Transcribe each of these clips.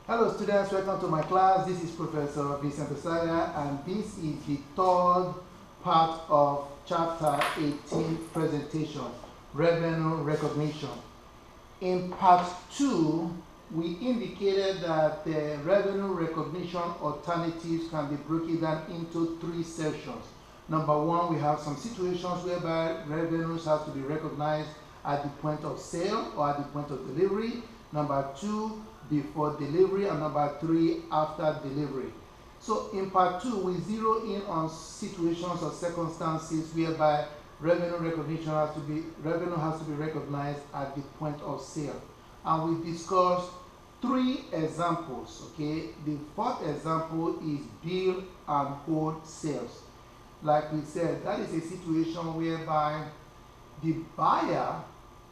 Hello students, welcome to my class. This is Professor Vincent Osaya, and this is the third part of chapter 18 presentation, revenue recognition. In part 2, we indicated that the revenue recognition alternatives can be broken down into 3 sections. Number 1, we have some situations whereby revenues have to be recognized at the point of sale or at the point of delivery. Number 2, before delivery, and number 3, after delivery. So in part 2, we zero in on situations or circumstances whereby revenue has to be recognized at the point of sale. And we discussed 3 examples. Okay, the fourth example is bill and hold sales. Like we said, that is a situation whereby the buyer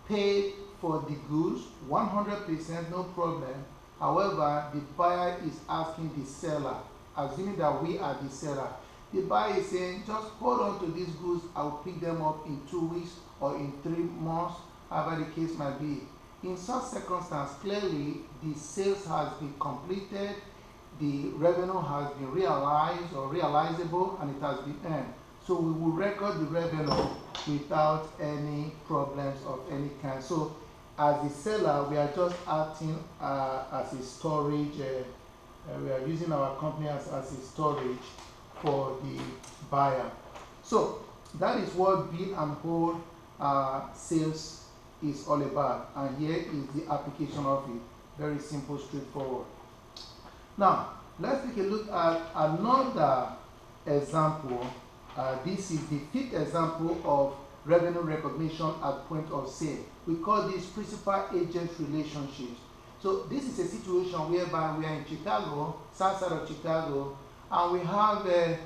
paid for the goods 100%, no problem. However, the buyer is asking the seller, assuming that we are the seller, the buyer is saying, just hold on to these goods, I will pick them up in 2 weeks or in 3 months, however the case might be. In such circumstance, clearly the sales has been completed, the revenue has been realized or realizable, and it has been earned. So we will record the revenue without any problems of any kind. So as the seller, we are just acting as a storage, we are using our company as a storage for the buyer. So that is what bill and hold sales is all about. And here is the application of it. Very simple, straightforward. Now, let's take a look at another example. This is the 5th example of revenue recognition at point of sale. We call this principal-agent relationships. So this is a situation whereby we are in Chicago, south side of Chicago, and we have a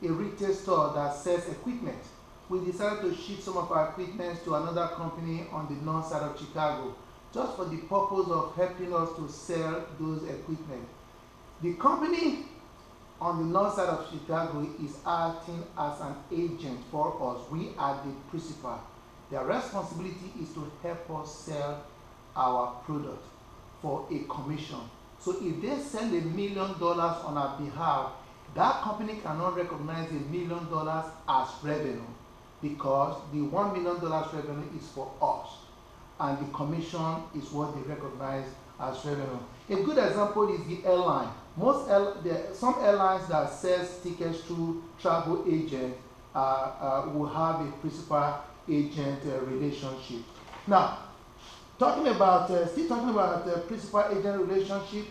retail store that sells equipment. We decided to ship some of our equipment to another company on the north side of Chicago, just for the purpose of helping us to sell those equipment. The company on the north side of Chicago is acting as an agent for us. We are the principal. Their responsibility is to help us sell our product for a commission. So if they sell $1 million on our behalf, that company cannot recognize $1 million as revenue, because the $1 million revenue is for us, and the commission is what they recognize as revenue. A good example is the airline. Some airlines that sell tickets through travel agent will have a principal-agent relationship. Now, still talking about principal-agent relationship,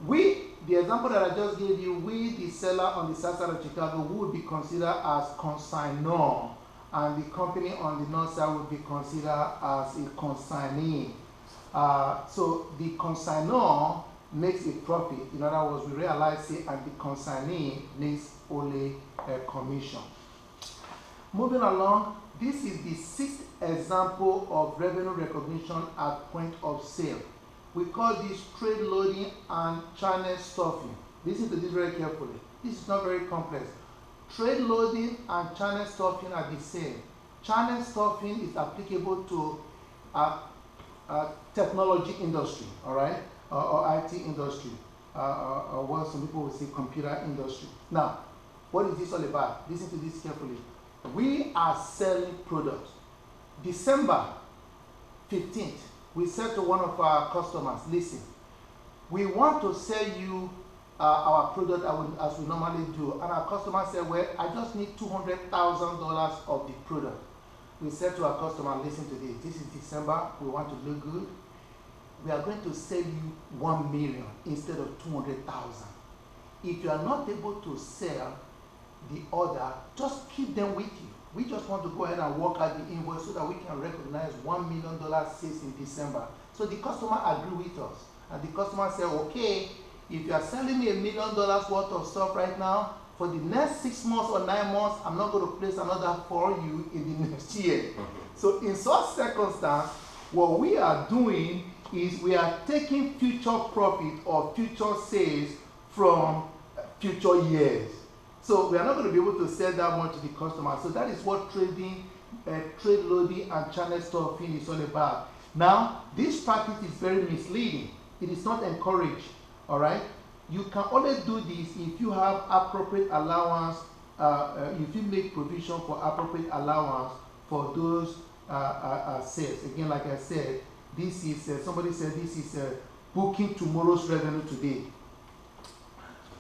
the example that I just gave you, we, the seller on the south side of Chicago, would be considered as consignor, and the company on the north side would be considered as a consignee. So the consignor makes a profit. In other words, we realize it, and the consignee makes only a commission. Moving along, this is the 6th example of revenue recognition at point of sale. We call this trade loading and channel stuffing. Listen to this very carefully. This is not very complex. Trade loading and channel stuffing are the same. Channel stuffing is applicable to technology industry, all right, or IT industry, or what some people would say computer industry. Now, what is this all about? Listen to this carefully. We are selling products. December 15th, we said to one of our customers, listen, we want to sell you our product as we normally do. And our customer said, well, I just need $200,000 of the product. We said to our customer, listen to this. This is December. We want to look good. We are going to sell you 1 million instead of 200,000. If you are not able to sell the order, just keep them with you. We just want to go ahead and work out the invoice so that we can recognize $1 million sales in December. So the customer agreed with us. And the customer said, okay, if you are selling me $1 million worth of stuff right now, for the next 6 months or 9 months, I'm not going to place another for you in the next year. So in such circumstance, what we are doing is we are taking future profit or future sales from future years. So we are not going to be able to sell that much to the customer. So that is what trade loading and channel stuffing is all about. Now, this practice is very misleading. It is not encouraged. All right. You can only do this if you have appropriate allowance. If you make provision for appropriate allowance for those sales. Again, like I said, this is somebody said this is booking tomorrow's revenue today.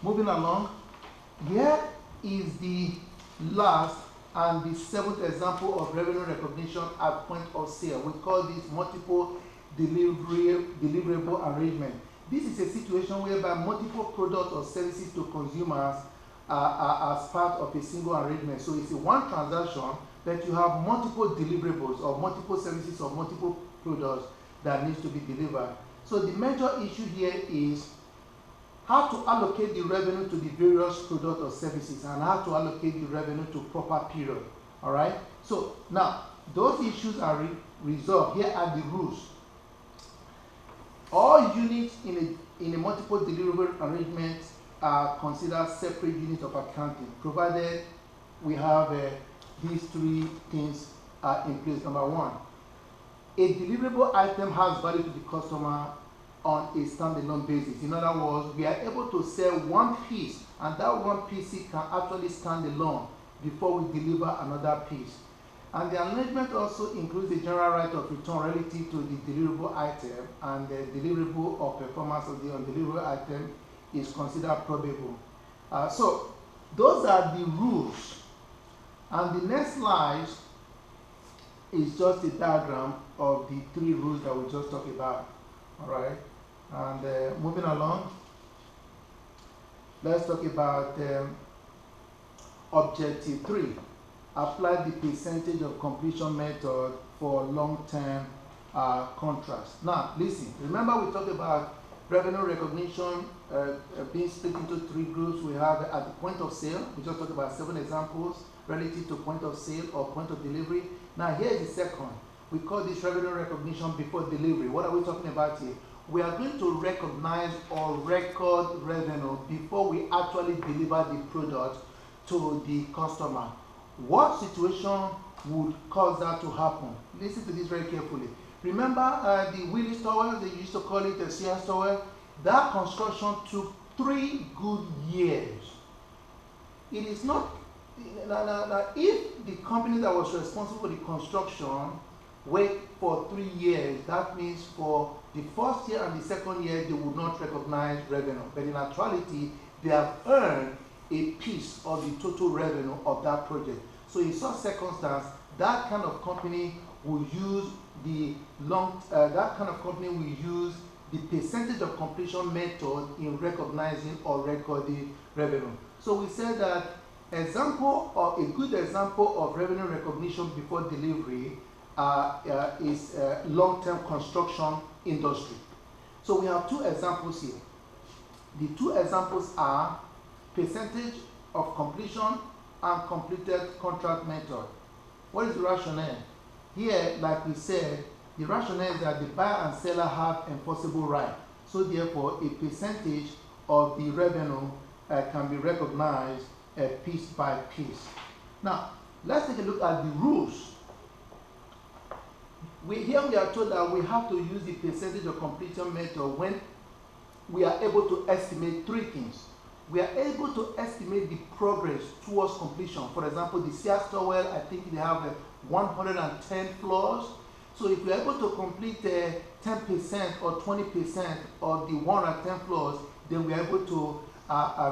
Moving along, here is the last and the seventh example of revenue recognition at point of sale. We call this multiple deliverable arrangement. This is a situation whereby multiple products or services to consumers are as part of a single arrangement. So it's a one transaction that you have multiple deliverables or multiple services or multiple products that needs to be delivered. So the major issue here is how to allocate the revenue to the various products or services and how to allocate the revenue to proper period. All right. So now those issues are resolved. Here are the rules. All units in a multiple deliverable arrangement are considered separate units of accounting, provided we have these three things in place. Number one, a deliverable item has value to the customer on a standalone basis. In other words, we are able to sell one piece, and that one piece can actually stand alone before we deliver another piece. And the arrangement also includes the general right of return relative to the deliverable item, and the deliverable or performance of the undeliverable item is considered probable. So those are the rules. And the next slide is just a diagram of the three rules that we just talked about. All right. And moving along, let's talk about objective 3. Apply the percentage of completion method for long-term contracts. Now, listen, remember we talked about revenue recognition being split into 3 groups. We have at the point of sale. We just talked about 7 examples relative to point of sale or point of delivery. Now, here is the second. We call this revenue recognition before delivery. What are we talking about here? We are going to recognize or record revenue before we actually deliver the product to the customer. What situation would cause that to happen? Listen to this very carefully. Remember the Willis Tower, they used to call it a Sears Tower? That construction took 3 good years. It is not, now, if the company that was responsible for the construction wait for 3 years, that means for the first year and the second year, they would not recognize revenue. But in actuality, they have earned a piece of the total revenue of that project. So in such circumstance, that kind of company will use the percentage of completion method in recognizing or recording revenue. So we said that a good example of revenue recognition before delivery is long-term construction industry. So we have 2 examples here. The 2 examples are percentage of completion and completed contract method. What is the rationale? Here, like we said, the rationale is that the buyer and seller have enforceable right. So therefore, a percentage of the revenue can be recognized piece by piece. Now, let's take a look at the rules. Here we are told that we have to use the percentage of completion method when we are able to estimate 3 things. We are able to estimate the progress towards completion. For example, the Sears Tower, I think they have 110 floors. So if we are able to complete 10% or 20% of the 110 floors, then we are able to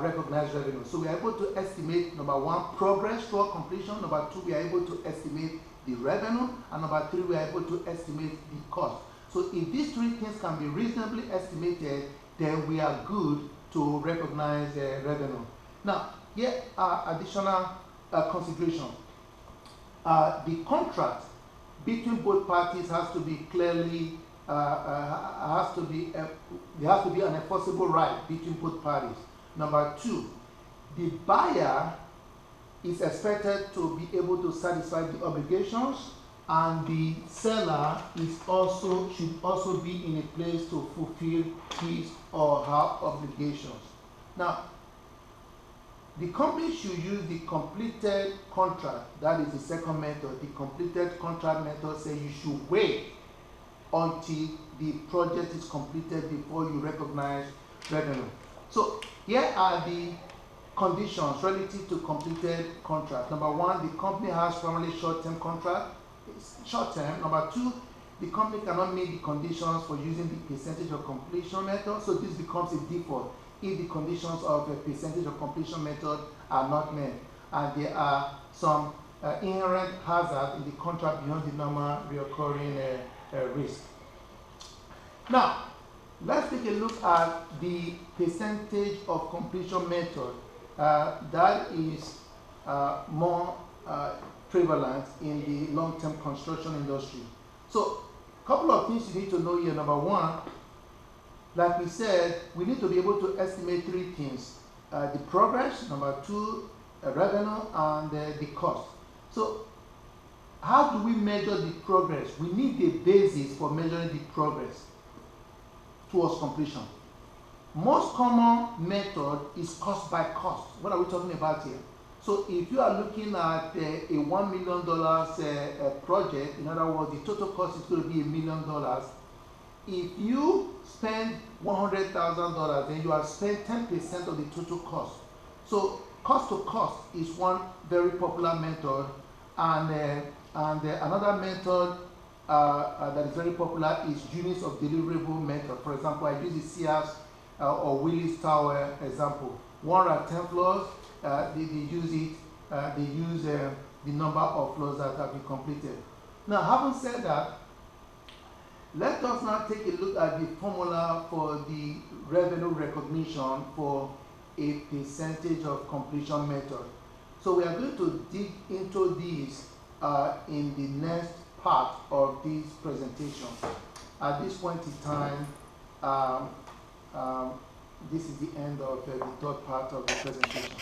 recognize revenue. So we are able to estimate, number 1, progress toward completion. Number 2, we are able to estimate the revenue. And number 3, we are able to estimate the cost. So if these 3 things can be reasonably estimated, then we are good to recognize revenue. Now, here are additional considerations. The contract between both parties has to be clearly, there has to be an enforceable right between both parties. Number 2, the buyer is expected to be able to satisfy the obligations, and the seller should also be in a place to fulfill his or her obligations. Now, the company should use the completed contract. That is the second method. The completed contract method says you should wait until the project is completed before you recognize revenue. So here are the conditions relative to completed contract. Number one, the company has primarily short-term contract. It's short-term. Number two, the company cannot meet the conditions for using the percentage of completion method, so this becomes a default if the conditions of a percentage of completion method are not met, and there are some inherent hazards in the contract beyond the normal recurring risk. Now, let's take a look at the percentage of completion method that is more prevalent in the long-term construction industry. So, a couple of things you need to know here. Number one, like we said, we need to be able to estimate three things: the progress, number two, revenue, and the cost. So, how do we measure the progress? We need a basis for measuring the progress towards completion. Most common method is cost by cost. What are we talking about here? So if you are looking at a $1 million project, in other words, the total cost is going to be $1 million. If you spend $100,000, then you have spent 10% of the total cost. So cost to cost is one very popular method, and another method that is very popular is units of deliverable method. For example, I use the Sears or Willis Tower example. 1 are 10 floors. They use it. They use the number of floors that have been completed. Now, having said that, let us now take a look at the formula for the revenue recognition for a percentage of completion method. So we are going to dig into this in the next part of this presentation. At this point in time, this is the end of the third part of the presentation.